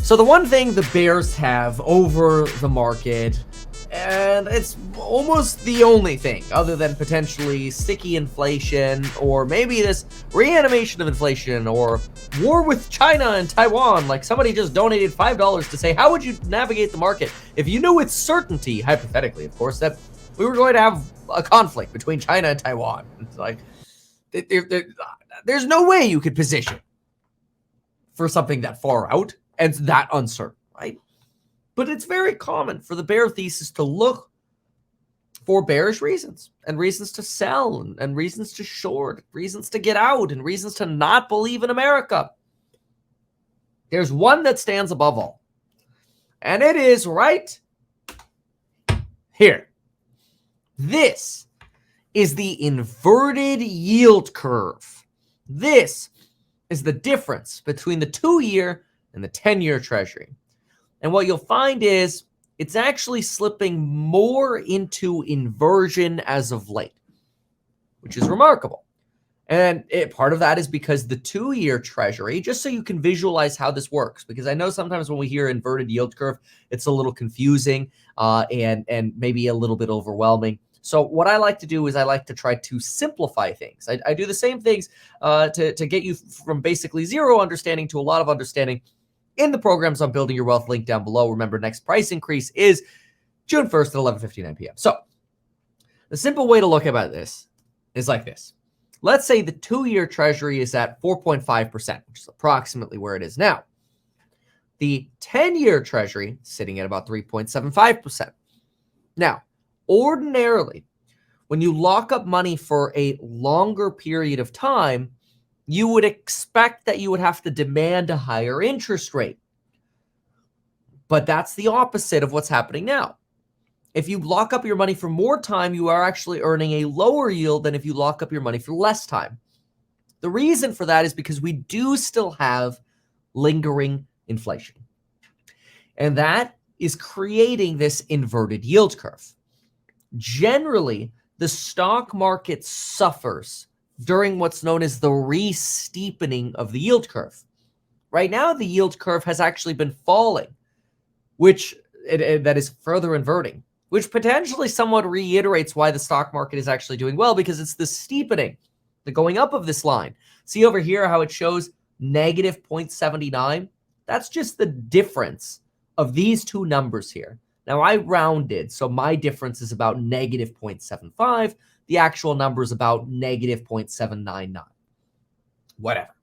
So the one thing the bears have over the market, and it's almost the only thing other than potentially sticky inflation or maybe this reanimation of inflation or war with China and Taiwan. Like somebody just donated $5 to say, how would you navigate the market if you knew with certainty, hypothetically, of course, that we were going to have a conflict between China and Taiwan? It's like, there's no way you could position for something that far out and that uncertain, right? But it's very common for the bear thesis to look for bearish reasons and reasons to sell and reasons to short, reasons to get out and reasons to not believe in America. There's one that stands above all, and it is right here. This is the inverted yield curve. This is the difference between the 2-year and the 10-year treasury. And what you'll find is it's actually slipping more into inversion as of late, which is remarkable. And part of that is because the 2-year treasury, just so you can visualize how this works, because I know sometimes when we hear inverted yield curve, it's a little confusing and maybe a little bit overwhelming. So what I like to do is I like to try to simplify things. I do the same things to get you from basically zero understanding to a lot of understanding in the programs on Building Your Wealth, link down below. Remember, next price increase is June 1st at 11:59 p.m. So the simple way to look at this is like this. Let's say the 2-year treasury is at 4.5%, which is approximately where it is now. The 10-year treasury is sitting at about 3.75%. Now, ordinarily, when you lock up money for a longer period of time, you would expect that you would have to demand a higher interest rate. But that's the opposite of what's happening now. If you lock up your money for more time, you are actually earning a lower yield than if you lock up your money for less time. The reason for that is because we do still have lingering inflation. And that is creating this inverted yield curve. Generally, the stock market suffers during what's known as the re-steepening of the yield curve. Right now, the yield curve has actually been falling, which that is further inverting, which potentially somewhat reiterates why the stock market is actually doing well, because it's the steepening, the going up of this line. See over here how it shows negative 0.79? That's just the difference of these two numbers here. Now, I rounded, so my difference is about negative 0.75. The actual number is about negative 0.799. Whatever.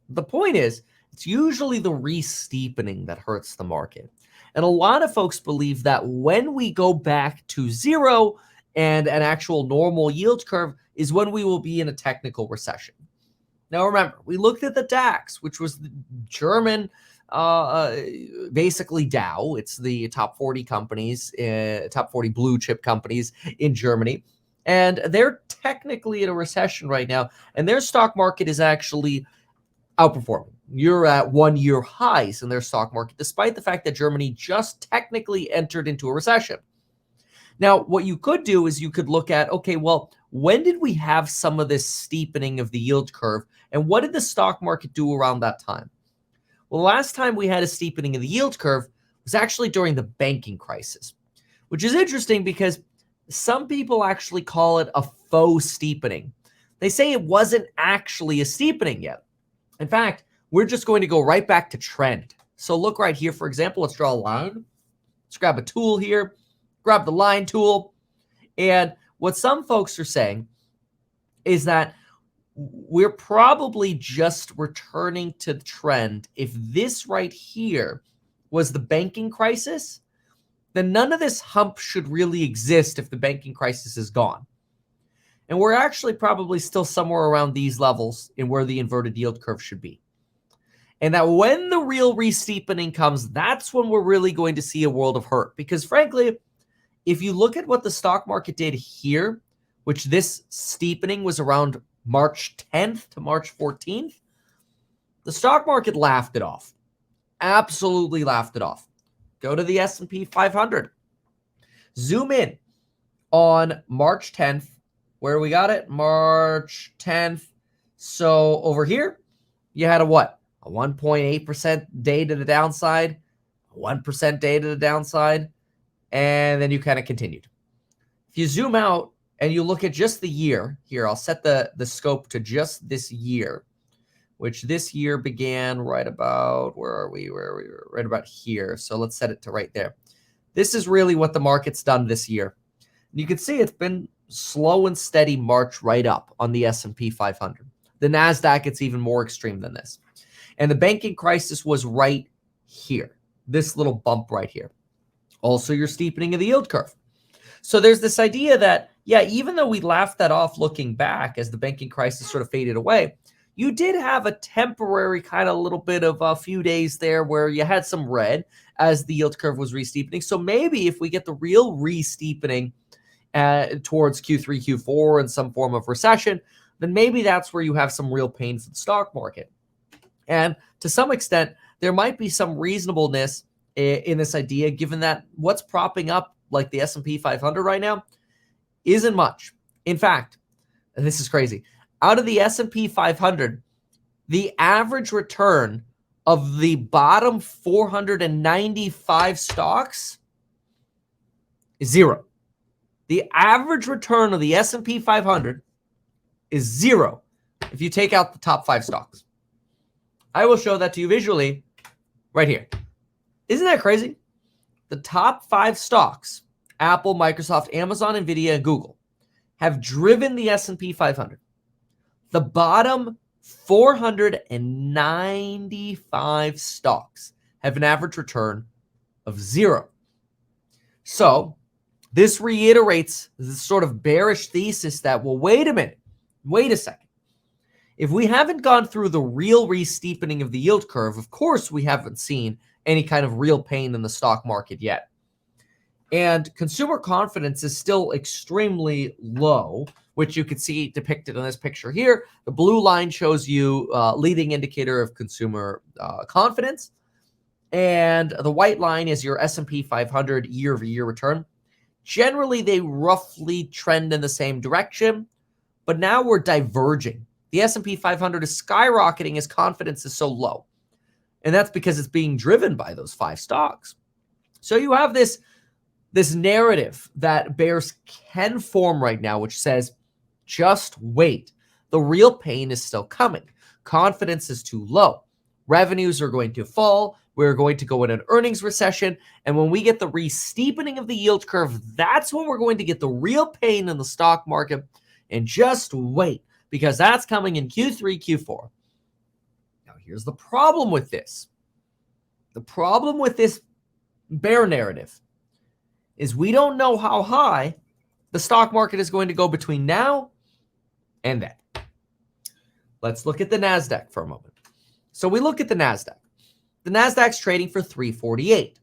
The point is, it's usually the re-steepening that hurts the market. And a lot of folks believe that when we go back to zero and an actual normal yield curve is when we will be in a technical recession. Now, remember, we looked at the DAX, which was the German basically Dow. It's the top 40 companies, top 40 blue chip companies in Germany. And they're technically in a recession right now. And their stock market is actually outperforming. You're at 1-year highs in their stock market, despite the fact that Germany just technically entered into a recession. Now, what you could do is you could look at, okay, well, when did we have some of this steepening of the yield curve? And what did the stock market do around that time? Well, the last time we had a steepening of the yield curve was actually during the banking crisis, which is interesting because some people actually call it a faux steepening. They say it wasn't actually a steepening yet. In fact, we're just going to go right back to trend. So look right here, for example, let's draw a line. Let's grab a tool here, grab the line tool. And what some folks are saying is that we're probably just returning to the trend. If this right here was the banking crisis, then none of this hump should really exist if the banking crisis is gone. And we're actually probably still somewhere around these levels in where the inverted yield curve should be. And that when the real re-steepening comes, that's when we're really going to see a world of hurt. Because frankly, if you look at what the stock market did here, which this steepening was around March 10th to March 14th, the stock market laughed it off. Absolutely laughed it off. Go to the S&P 500. Zoom in on March 10th. Where we got it? March 10th. So over here, you had a what? a 1.8% day to the downside, 1% day to the downside, and then you kind of continued. If you zoom out and you look at just the year, here, I'll set the scope to just this year, which this year began right about, where are we? Right about here. So let's set it to right there. This is really what the market's done this year. And you can see it's been slow and steady march right up on the S&P 500. The NASDAQ, it's even more extreme than this. And the banking crisis was right here, this little bump right here. Also, your steepening of the yield curve. So there's this idea that, yeah, even though we laughed that off looking back as the banking crisis sort of faded away, you did have a temporary kind of little bit of a few days there where you had some red as the yield curve was re-steepening. So maybe if we get the real re-steepening towards Q3, Q4 and some form of recession, then maybe that's where you have some real pain for the stock market. And to some extent, there might be some reasonableness in this idea, given that what's propping up like the S&P 500 right now isn't much. In fact, and this is crazy, out of the S&P 500, the average return of the bottom 495 stocks is zero. The average return of the S&P 500 is zero if you take out the top 5 stocks. I will show that to you visually right here. Isn't that crazy? The top 5 stocks, Apple, Microsoft, Amazon, Nvidia, and Google, have driven the S&P 500. The bottom 495 stocks have an average return of zero. So this reiterates this sort of bearish thesis that, well, wait a minute, wait a second. If we haven't gone through the real re-steepening of the yield curve, of course we haven't seen any kind of real pain in the stock market yet. And consumer confidence is still extremely low, which you can see depicted in this picture here. The blue line shows you leading indicator of consumer confidence. And the white line is your S&P 500 year-over-year return. Generally, they roughly trend in the same direction, but now we're diverging. The S&P 500 is skyrocketing as confidence is so low. And that's because it's being driven by those 5 stocks. So you have this narrative that bears can form right now, which says, just wait. The real pain is still coming. Confidence is too low. Revenues are going to fall. We're going to go in an earnings recession. And when we get the re-steepening of the yield curve, that's when we're going to get the real pain in the stock market. And just wait, because that's coming in Q3, Q4. Now, here's the problem with this. The problem with this bear narrative is we don't know how high the stock market is going to go between now and then. Let's look at the NASDAQ for a moment. So we look at the NASDAQ. The NASDAQ's trading for 348.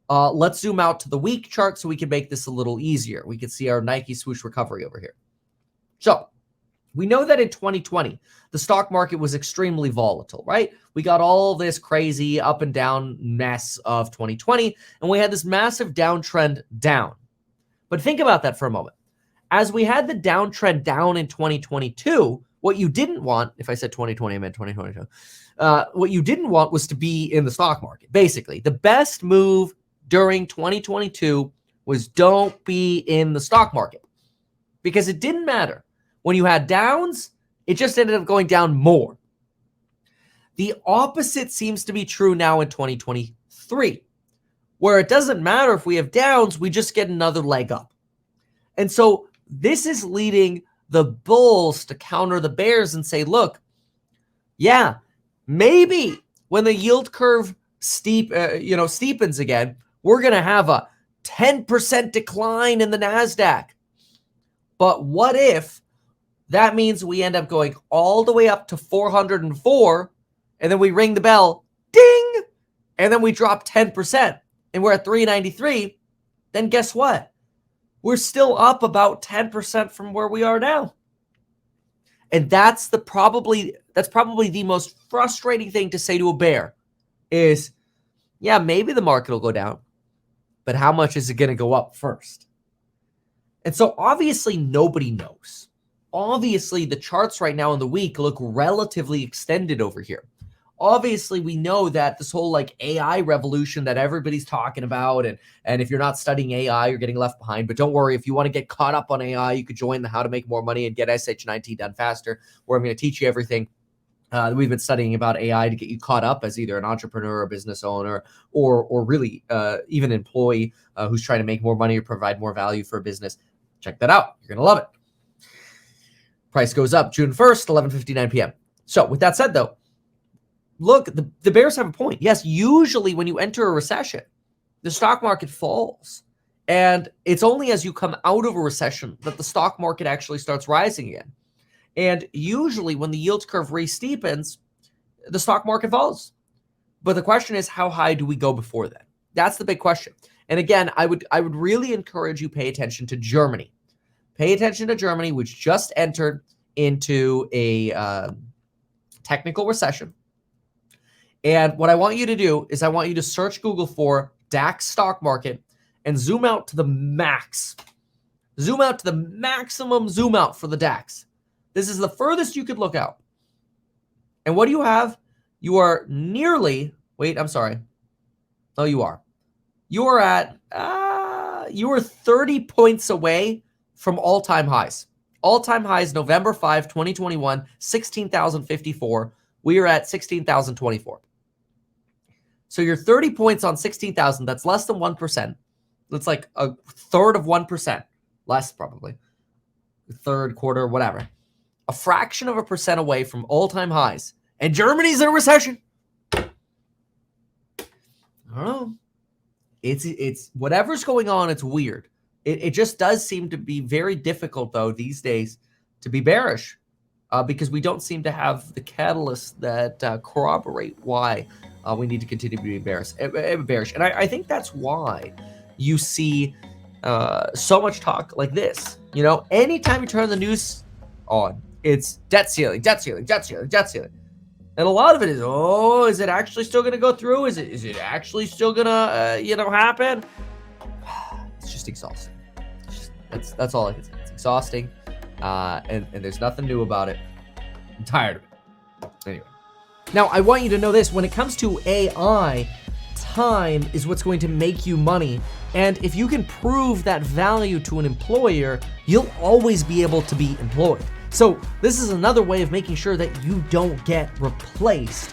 Let's zoom out to the week chart so we can make this a little easier. We can see our Nike swoosh recovery over here. So we know that in 2020, the stock market was extremely volatile, right? We got all this crazy up and down mess of 2020, and we had this massive downtrend down. But think about that for a moment. As we had the downtrend down in 2022, what you didn't want, if I said 2020, I meant 2022, what you didn't want was to be in the stock market. Basically, the best move during 2022 was don't be in the stock market because it didn't matter. When you had downs, it just ended up going down more. The opposite seems to be true now in 2023, where it doesn't matter if we have downs, we just get another leg up. And so this is leading the bulls to counter the bears and say, look, yeah, maybe when the yield curve steepens again, we're going to have a 10% decline in the NASDAQ. But what if that means we end up going all the way up to 404, and then we ring the bell, ding, and then we drop 10%, and we're at 393, then guess what? We're still up about 10% from where we are now. And that's probably the most frustrating thing to say to a bear is, yeah, maybe the market will go down, but how much is it going to go up first? And so obviously nobody knows. Obviously the charts right now in the week look relatively extended over here. Obviously, we know that this whole like AI revolution that everybody's talking about, and if you're not studying AI, you're getting left behind. But don't worry, if you want to get caught up on AI, you could join the How to Make More Money and Get SH&IT Done Faster, where I'm going to teach you everything we've been studying about AI to get you caught up as either an entrepreneur, a business owner, or really even an employee who's trying to make more money or provide more value for a business. Check that out. You're going to love it. Price goes up June 1st, 11:59 p.m. So with that said, though, look, the bears have a point. Yes, usually when you enter a recession, the stock market falls. And it's only as you come out of a recession that the stock market actually starts rising again. And usually when the yield curve re-steepens, the stock market falls. But the question is, how high do we go before that? That's the big question. And again, I would really encourage you pay attention to Germany. Pay attention to Germany, which just entered into a technical recession. And what I want you to do is I want you to search Google for DAX stock market and zoom out to the max. Zoom out to the maximum zoom out for the DAX. This is the furthest you could look out. And what do you have? You are nearly, wait, I'm sorry. Oh, you are. You are at, you are 30 points away from all-time highs. All-time highs, November 5, 2021, 16,054. We are at 16,024. So you're 30 points on 16,000. That's less than 1%. That's like a third of 1%. Less probably. Third, quarter, whatever. A fraction of a percent away from all-time highs. And Germany's in a recession. I don't know. It's whatever's going on, it's weird. It just does seem to be very difficult, though, these days to be bearish because we don't seem to have the catalysts that corroborate why we need to continue to be bearish. And I think that's why you see so much talk like this. You know, anytime you turn the news on, it's debt ceiling, debt ceiling, debt ceiling, debt ceiling. And a lot of it is, oh, is it actually still going to go through? Is it actually still going to, happen? It's just exhausting. That's all I can say. It's exhausting, and there's nothing new about it. I'm tired of it. Anyway. Now, I want you to know this. When it comes to AI, time is what's going to make you money. And if you can prove that value to an employer, you'll always be able to be employed. So this is another way of making sure that you don't get replaced